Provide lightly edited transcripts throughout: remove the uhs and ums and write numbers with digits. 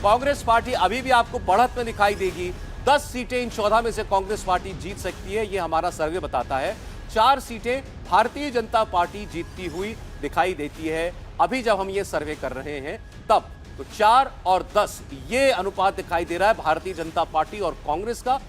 Congress party अभी भी आपको बढ़त में दिखाई देगी। 10 सीटें इन 14 में से कांग्रेस पार्टी जीत सकती है, यह हमारा सर्वे बताता है। 4 सीटें भारतीय जनता पार्टी जीतती हुई दिखाई देती है। अभी जब हम ये सर्वे कर रहे हैं तब तो 4 और 10 ये अनुपात दिखाई दे रहा है भारतीय जनता पार्टी और कांग्रेस का।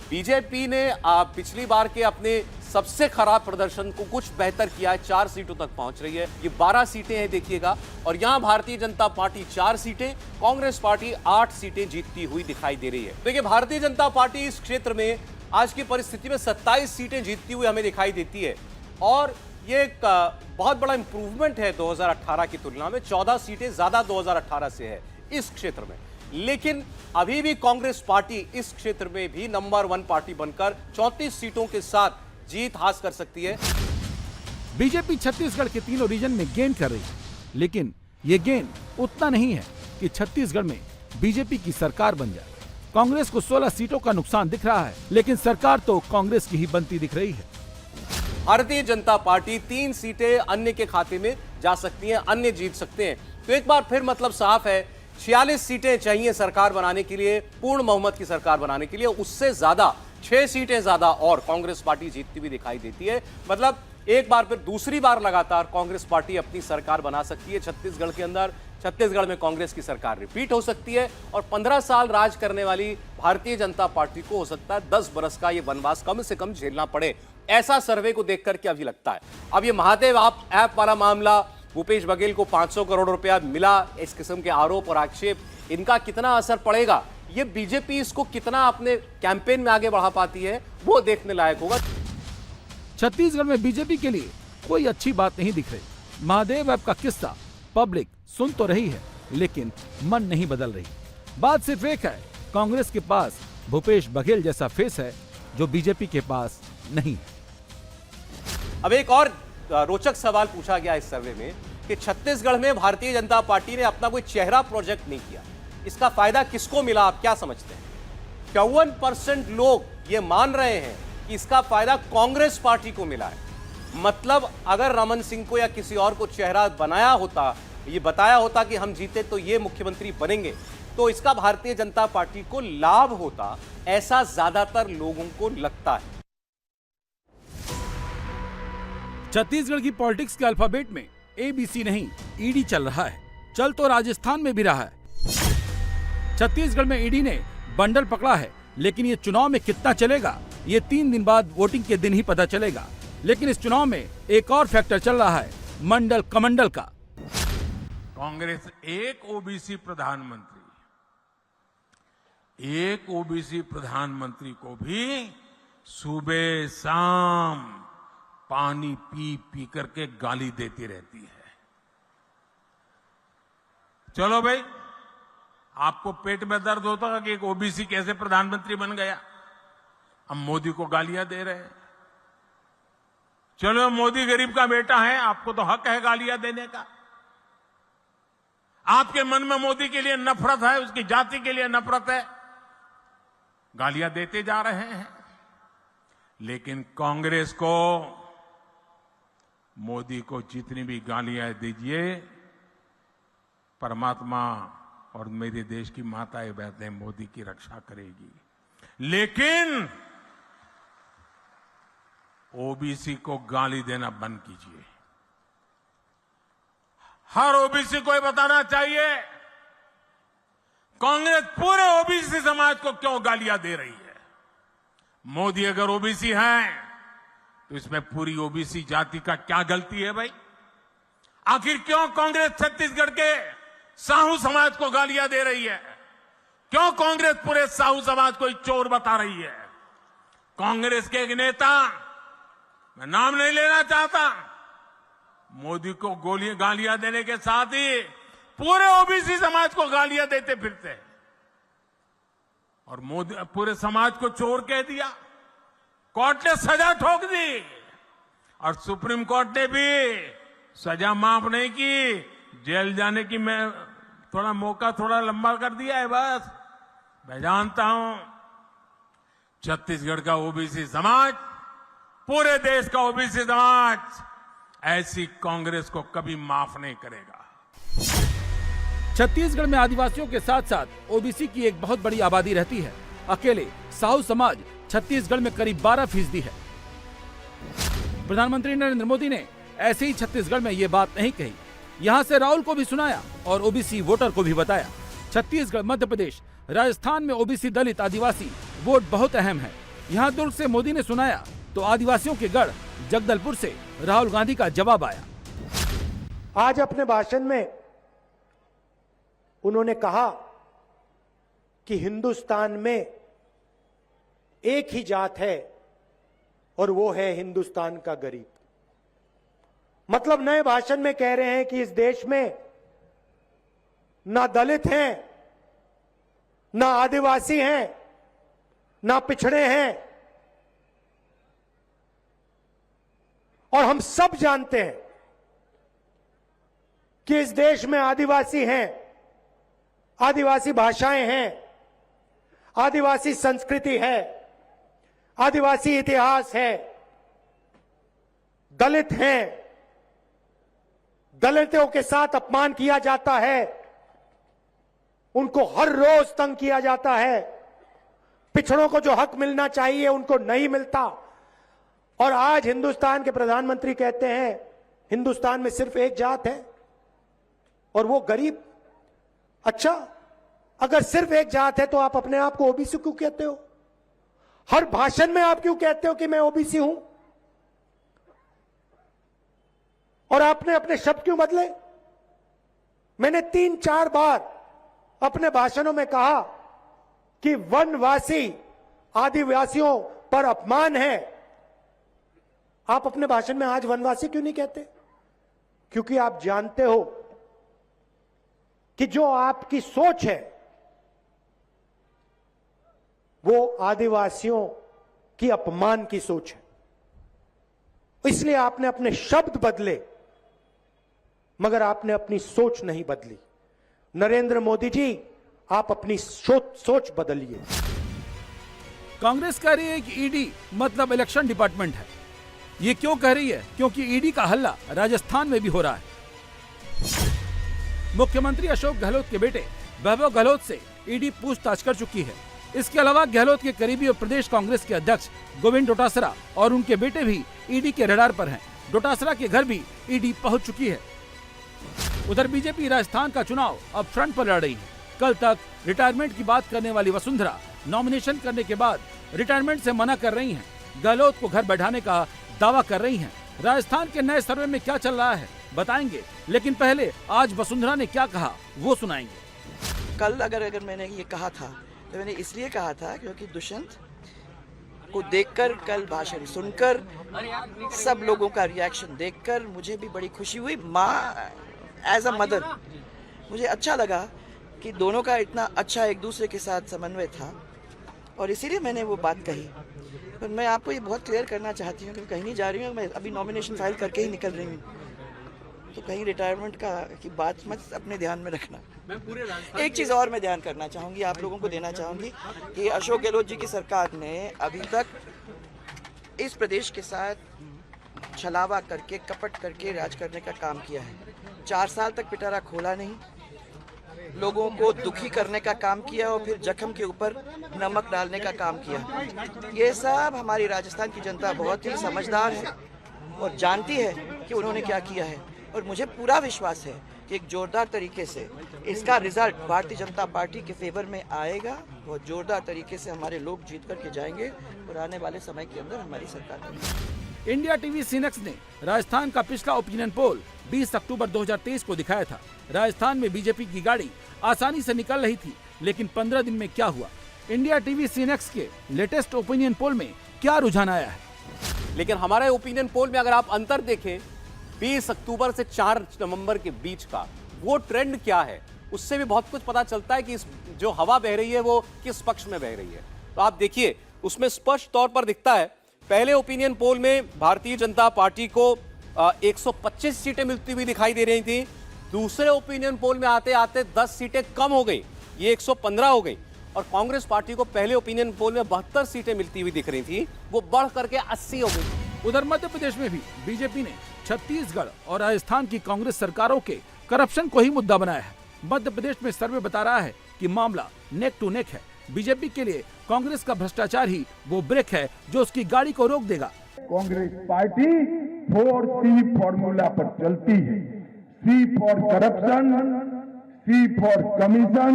बीजेपी ने पिछली बार के अपने सबसे खराब प्रदर्शन को कुछ बेहतर किया है, 4 सीटों तक पहुंच रही है। ये 12 सीटें हैं देखिएगा, और यहां भारतीय जनता पार्टी 4 सीटें, कांग्रेस पार्टी 8 सीटें जीतती हुई दिखाई दे रही है। देखिए भारतीय जनता पार्टी इस क्षेत्र में आज की परिस्थिति में 27 सीटें जीतती हुई हमें दिखाई देती है, और ये एक बहुत बड़ा इंप्रूवमेंट है 2018 की तुलना में। 14 सीटें ज्यादा 2018 से है इस क्षेत्र में। लेकिन अभी भी कांग्रेस पार्टी इस क्षेत्र में भी नंबर 1 पार्टी बनकर 34 सीटों के साथ जीत हासिल कर सकती है। बीजेपी छत्तीसगढ़ के तीनों रीजन में गेन कर रही है, लेकिन ये गेन उतना नहीं है कि छत्तीसगढ़ में बीजेपी की सरकार बन जाए। कांग्रेस को 16 सीटों का नुकसान दिख रहा है, लेकिन सरकार तो कांग्रेस की ही बनती दिख रही है। भारतीय जनता पार्टी 3 सीटें अन्य के खाते में जा सकती हैं, अन्य जीत सकते हैं। तो एक बार फिर मतलब साफ है, 46 सीटें चाहिए सरकार बनाने के लिए, पूर्ण बहुमत की सरकार बनाने के लिए। उससे ज्यादा 6 सीटें ज्यादा और कांग्रेस पार्टी जीतती हुई दिखाई देती है। मतलब एक बार फिर दूसरी बार लगातार कांग्रेस पार्टी अपनी सरकार बना सकती है छत्तीसगढ़ के अंदर। छत्तीसगढ़ में कांग्रेस की सरकार रिपीट हो सकती है, और 15 साल राज करने वाली भारतीय जनता पार्टी को हो सकता है 10 बरस का ये वनवास कम से कम झेलना पड़े। ऐसा सर्वे को देख करके अभी लगता है। अब ये महादेव ऐप वाला मामला, भूपेश बघेल को 500 करोड़ रुपया मिला, इस किस्म के आरोप और आक्षेप, इनका कितना असर पड़ेगा, ये बीजेपी इसको कितना अपने कैंपेन में आगे बढ़ा पाती है, वो देखने लायक होगा। छत्तीसगढ़ में बीजेपी के लिए कोई अच्छी बात नहीं दिख रही। महादेव ऐप का किस्सा पब्लिक सुन तो रही है, लेकिन मन नहीं बदल रही। बात सिर्फ एक है, कांग्रेस के पास भूपेश बघेल जैसा फेस है जो बीजेपी के पास नहीं है। अब एक और रोचक सवाल पूछा गया इस सर्वे में कि छत्तीसगढ़ में भारतीय जनता पार्टी ने अपना कोई चेहरा प्रोजेक्ट नहीं किया, इसका फायदा किसको मिला, आप क्या समझते हैं? 51% लोग ये मान रहे हैं कि इसका फायदा कांग्रेस पार्टी को मिला है। मतलब अगर रमन सिंह को या किसी और को चेहरा बनाया होता, ये बताया होता कि हम जीते तो ये मुख्यमंत्री बनेंगे, तो इसका भारतीय जनता पार्टी को लाभ होता, ऐसा ज्यादातर लोगों को लगता है। छत्तीसगढ़ की पॉलिटिक्स के अल्फाबेट में ABC नहीं, ED चल रहा है। चल तो राजस्थान में भी रहा है। छत्तीसगढ़ में ED ने बंडल पकड़ा है, लेकिन ये चुनाव में कितना चलेगा, ये 3 दिन बाद वोटिंग के दिन ही पता चलेगा। लेकिन इस चुनाव में एक और फैक्टर चल रहा है, मंडल कमंडल का। कांग्रेस एक ओबीसी प्रधानमंत्री को भी सुबह शाम पानी पी पी करके गाली देती रहती है। चलो भाई, आपको पेट में दर्द होता कि एक ओबीसी कैसे प्रधानमंत्री बन गया, अब मोदी को गालियां दे रहे हैं। चलो, मोदी गरीब का बेटा है, आपको तो हक है गालियां देने का। आपके मन में मोदी के लिए नफरत है, उसकी जाति के लिए नफरत है, गालियां देते जा रहे हैं। लेकिन कांग्रेस को, मोदी को जितनी भी गालियां दीजिए, परमात्मा और मेरे देश की माताएं बहनें मोदी की रक्षा करेगी। लेकिन ओबीसी को गाली देना बंद कीजिए। हर ओबीसी को ये बताना चाहिए, कांग्रेस पूरे ओबीसी समाज को क्यों गालियां दे रही है। मोदी अगर ओबीसी है तो इसमें पूरी ओबीसी जाति का क्या गलती है भाई? आखिर क्यों कांग्रेस छत्तीसगढ़ के साहू समाज को गालियां दे रही है? क्यों कांग्रेस पूरे साहू समाज को चोर बता रही है? कांग्रेस के एक नेता, मैं नाम नहीं लेना चाहता, मोदी को गालियां देने के साथ ही पूरे ओबीसी समाज को गालियां देते फिरते हैं, और मोदी पूरे समाज को चोर कह दिया। कोर्ट ने सजा ठोक दी, और सुप्रीम कोर्ट ने भी सजा माफ नहीं की, जेल जाने की मैं थोड़ा मौका थोड़ा लंबा कर दिया है बस। मैं जानता हूं छत्तीसगढ़ का ओबीसी समाज, पूरे देश का ओबीसी समाज ऐसी कांग्रेस को कभी माफ नहीं करेगा। छत्तीसगढ़ में आदिवासियों के साथ साथ ओबीसी की एक बहुत बड़ी आबादी रहती है। अकेले साहू समाज छत्तीसगढ़ में करीब 12% है। प्रधानमंत्री नरेंद्र मोदी ने ऐसे ही छत्तीसगढ़ में ये बात नहीं कही, यहाँ से राहुल को भी सुनाया और ओबीसी वोटर को भी बताया। छत्तीसगढ़, मध्य प्रदेश, राजस्थान में ओबीसी, दलित, आदिवासी वोट बहुत अहम है। यहाँ दुर्ग से मोदी ने सुनाया तो आदिवासियों के गढ़ जगदलपुर से राहुल गांधी का जवाब आया। आज अपने भाषण में उन्होंने कहा कि हिंदुस्तान में एक ही जात है और वो है हिंदुस्तान का गरीब। मतलब नए भाषण में कह रहे हैं कि इस देश में ना दलित हैं, ना आदिवासी हैं, ना पिछड़े हैं, और हम सब जानते हैं कि इस देश में आदिवासी हैं, आदिवासी भाषाएं हैं, आदिवासी संस्कृति है, आदिवासी इतिहास है, दलित हैं, दलितों के साथ अपमान किया जाता है, उनको हर रोज तंग किया जाता है, पिछड़ों को जो हक मिलना चाहिए उनको नहीं मिलता। और आज हिंदुस्तान के प्रधानमंत्री कहते हैं हिंदुस्तान में सिर्फ एक जात है और वो गरीब। अच्छा, अगर सिर्फ एक जात है तो आप अपने आप को ओबीसी क्यों कहते हो? हर भाषण में आप क्यों कहते हो कि मैं ओबीसी हूं? और आपने अपने शब्द क्यों बदले? मैंने 3-4 बार अपने भाषणों में कहा कि वनवासी आदिवासियों पर अपमान है। आप अपने भाषण में आज वनवासी क्यों नहीं कहते? क्योंकि आप जानते हो कि जो आपकी सोच है वो आदिवासियों की अपमान की सोच है। इसलिए आपने अपने शब्द बदले मगर आपने अपनी सोच नहीं बदली। नरेंद्र मोदी जी, आप अपनी सोच बदलिए। कांग्रेस कह रही है कि ईडी मतलब इलेक्शन डिपार्टमेंट है। ये क्यों कह रही है? क्योंकि ईडी का हल्ला राजस्थान में भी हो रहा है। मुख्यमंत्री अशोक गहलोत के बेटे वैभव गहलोत से ईडी पूछताछ कर चुकी है। इसके अलावा गहलोत के करीबी और प्रदेश कांग्रेस के अध्यक्ष गोविंद डोटासरा और उनके बेटे भी ईडी के रडार पर हैं। डोटासरा के घर भी ईडी पहुंच चुकी है। उधर बीजेपी राजस्थान का चुनाव अब फ्रंट पर लड़ रही है। कल तक रिटायरमेंट की बात करने वाली वसुंधरा नॉमिनेशन करने के बाद रिटायरमेंट से मना कर रही हैं। गहलोत को घर बैठाने का दावा कर रही हैं। राजस्थान के नए सर्वे में क्या चल रहा है बताएंगे, लेकिन पहले आज वसुंधरा ने क्या कहा वो सुनाएंगे। कल अगर मैंने ये कहा था तो मैंने इसलिए कहा था क्योंकि दुष्यंत को देखकर, कल भाषण सुनकर, सब लोगों का रिएक्शन देखकर मुझे भी बड़ी खुशी हुई। माँ एज अ मदर मुझे अच्छा लगा कि दोनों का इतना अच्छा एक दूसरे के साथ समन्वय था और इसीलिए मैंने वो बात कही। पर मैं आपको ये बहुत क्लियर करना चाहती हूँ कि कहीं नहीं जा रही हूँ, मैं अभी नॉमिनेशन फाइल करके ही निकल रही हूँ, तो कहीं रिटायरमेंट की बात मत अपने ध्यान में रखना। एक चीज़ और मैं ध्यान करना चाहूँगी, आप लोगों को देना चाहूँगी कि अशोक गहलोत जी की सरकार ने अभी तक इस प्रदेश के साथ छलावा करके, कपट करके राज करने का काम किया है। 4 साल तक पिटारा खोला नहीं, लोगों को दुखी करने का काम किया और फिर जख्म के ऊपर नमक डालने का काम किया। ये सब हमारी राजस्थान की जनता बहुत ही समझदार है और जानती है कि उन्होंने क्या किया है। और मुझे पूरा विश्वास है कि एक जोरदार तरीके से इसका रिजल्ट भारतीय जनता पार्टी के फेवर में आएगा। बहुत जोरदार तरीके से हमारे लोग जीत करके जाएंगे और आने वाले समय के अंदर हमारी सरकार बनेगी। इंडिया टीवी सीनेक्स ने राजस्थान का पिछला ओपिनियन पोल 20 अक्टूबर 2023 को दिखाया था। राजस्थान में बीजेपी की गाड़ी आसानी से निकल रही थी, लेकिन 15 दिन में क्या हुआ? इंडिया टीवी सीनेक्स के लेटेस्ट ओपिनियन पोल में क्या रुझान आया है? लेकिन हमारे ओपिनियन पोल में अगर आप अंतर देखें 20 अक्टूबर से 4 नवंबर के बीच का, वो ट्रेंड क्या है, उससे भी बहुत कुछ पता चलता है कि जो हवा बह रही है वो किस पक्ष में बह रही है। तो आप देखिए, उसमें स्पष्ट तौर पर दिखता है। पहले ओपिनियन पोल में भारतीय जनता पार्टी को 125 सीटें मिलती हुई दिखाई दे रही थी। दूसरे ओपिनियन पोल में आते आते 10 सीटें कम हो गई, ये 115 हो गई। और कांग्रेस पार्टी को पहले ओपिनियन पोल में 72 सीटें मिलती हुई दिख रही थी, वो बढ़ करके 80 हो गई। उधर मध्य प्रदेश में भी बीजेपी ने छत्तीसगढ़ और राजस्थान की कांग्रेस सरकारों के करप्शन को ही मुद्दा बनाया है। मध्य प्रदेश में सर्वे बता रहा है कि मामला नेक टू नेक है। बीजेपी के लिए कांग्रेस का भ्रष्टाचार ही वो ब्रेक है जो उसकी गाड़ी को रोक देगा। कांग्रेस पार्टी 4C फॉर्मूला पर चलती है। C for corruption, C for commission,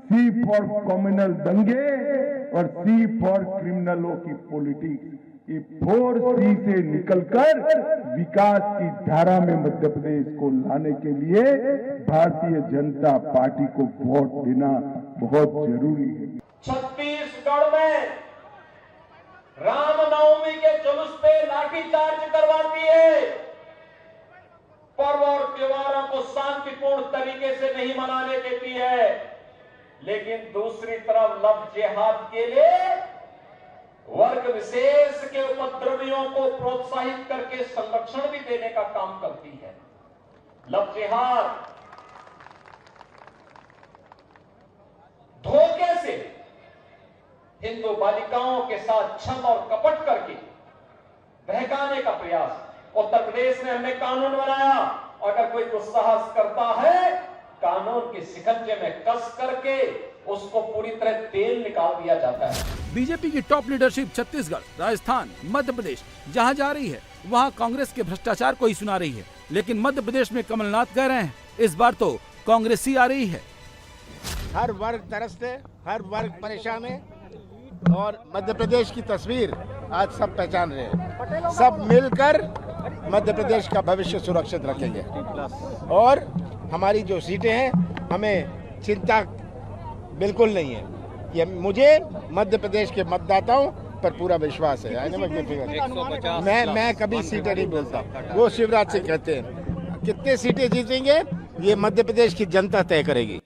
C for communal दंगे और C फॉर क्रिमिनलों की पॉलिटिक्स। ये 4C से निकलकर विकास की धारा में मध्य प्रदेश को लाने के लिए भारतीय जनता पार्टी को वोट देना बहुत जरूरी है। छत्तीसगढ़ में रामनवमी के जुलूस पे लाठीचार्ज करवाती है, पर्व और त्योहारों को शांतिपूर्ण तरीके से नहीं मनाने देती है, लेकिन दूसरी तरफ लव जिहाद के लिए वर्ग विशेष के उपद्रवियों को प्रोत्साहित करके संरक्षण भी देने का काम करती है। लव जिहाद धोखे से हिंदू बालिकाओं के साथ छल और कपट करके बहकाने का प्रयास। उत्तर प्रदेश में हमने कानून बनाया, अगर कोई दुस्साहस करता है कानून के शिकंजे में कस करके उसको पूरी तरह तेल निकाल दिया जाता है। बीजेपी की टॉप लीडरशिप छत्तीसगढ़, राजस्थान, मध्य प्रदेश जहां जा रही है वहां कांग्रेस के भ्रष्टाचार को ही सुना रही है। लेकिन मध्य प्रदेश में कमलनाथ कह रहे हैं इस बार तो कांग्रेस ही आ रही है। हर वर्ग तरसते, हर वर्ग परेशान है और मध्य प्रदेश की तस्वीर आज सब पहचान रहे हैं। सब मिलकर मध्य प्रदेश का भविष्य सुरक्षित रखेंगे और हमारी जो सीटें हैं हमें चिंता बिल्कुल नहीं है। ये मुझे मध्य प्रदेश के मतदाताओं पर पूरा विश्वास है। मैं कभी सीटें नहीं बोलता, वो शिवराज सिंह कहते हैं। कितने सीटें जीतेंगे ये मध्य प्रदेश की जनता तय करेगी।